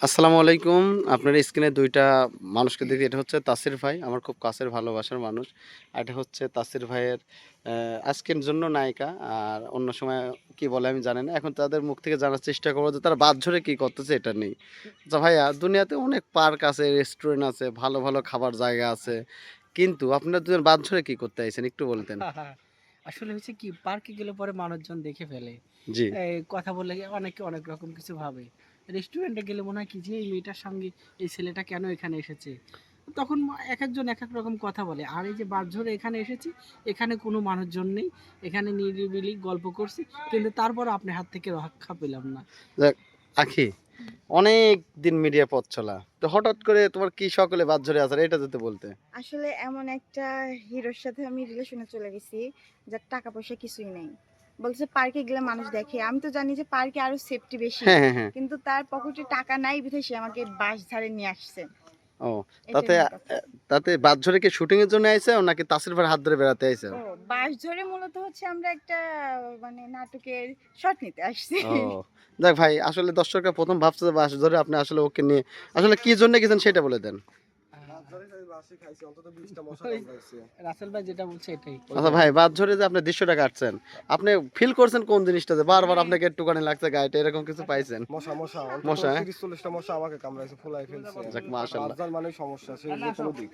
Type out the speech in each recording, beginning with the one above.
আসসালামু আলাইকুম। আপনার স্ক্রিনে ২ টা মানুষকে দেখি। এটা হচ্ছে তাসির ভাই, আমার খুব কাছের ভালোবাসার মানুষ। আর এটা হচ্ছে তাসির ভাইয়ের আজকের জন্য নায়িকা। আর অন্য সময় কি বলে আমি জানি না। এখন তাদের মুখ থেকে জানার চেষ্টা করব যে তারা বাদ ঝরে কি করতেছে এটা নেই। আচ্ছা ভাইয়া, দুনিয়াতে অনেক পার্ক আছে, রেস্টুরেন্ট আছে, ভালো, ভালো খাবার জায়গা আছে। কিন্তু আপনারা দুজন বাদ ঝরে কি করতে আইছেন একটু বলতেন? আসলে হয়েছে কি পার্কে গেলে পরে মানুষজন দেখে ফেলে। জি। কথা বললে অনেকে অনেক রকম কিছু ভাবে। রেস্টুরেন্টে গেলে মনে হয় কি যে এই মেয়েটার সঙ্গে এই ছেলেটা কেন এখানে এসেছে? তখন একেকজন একেক রকম কথা বলে। আর এই যে বাঁশঝোরে এখানে এসেছি, এখানে কোনো মানুষজন নেই। এখানে নিরিবিলি গল্প করছি। কিন্তু তারপরও আপনার হাত থেকে রক্ষা পেলাম না। যাক, আখি অনেক দিন মিডিয়া পথ চলা। তো হঠাৎ করে তোমার কি সকলে বাদ ঝরে আসার এটা যদি বলতে? আসলে এমন একটা হিরোর সাথে আমি রিলেশনে চলে গেছি যার টাকা পয়সা কিছুই নেই। বলছে পার্কে গেলে মানুষ দেখে। আমি তো জানি যে পার্কে আরো সেফটি বেশি। হ্যাঁ, হ্যাঁ, হ্যাঁ। কিন্তু তার পকেটে টাকা নাই বিধায় সে আমাকে বাঁশঝাড়ে নিয়ে আসছে। ও, এটাই তাতে মেন কথা। তাতে বাদ-ঝড়ে কি শুটিং এর জন্য আইছো নাকি তাসির ভাইয়ের হাত ধরে বেড়াতে আইছো? ও বাঁশঝাড়ে মূলত হচ্ছে আমরা একটা মানে নাটকের শট নিতে আসছি। ও, যাক ভাই, আসলে দর্শকরা ১ম ভাবছে যে বাস-ঝড়ে আপনি আসলে ওকে নিয়ে আসলে কি জন্য গেছেন সেটা বলে দেন। ওই রাসেল ভাই যেটা বলছে এটাই। আচ্ছা ভাই, বাদ-ঝড়ে যে আপনি দৃশ্যটা কাটছেন, আপনি ফিল করছেন কোন জিনিসটা যে বারবার আপনাকে একটুখানি লাগছে গায়েটা এরকম কিছু পাইছেন? মশা, হ্যাঁ? ৩০-৪০টা মশা আমাকে কামড়াইছে, ফুলায় ফেলছে। যাক মাশাআল্লাহ। বাদজাল মানেই সমস্যা, সে যে কোনো দিক।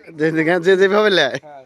যে যেভাবে লেয়। হ্যাঁ।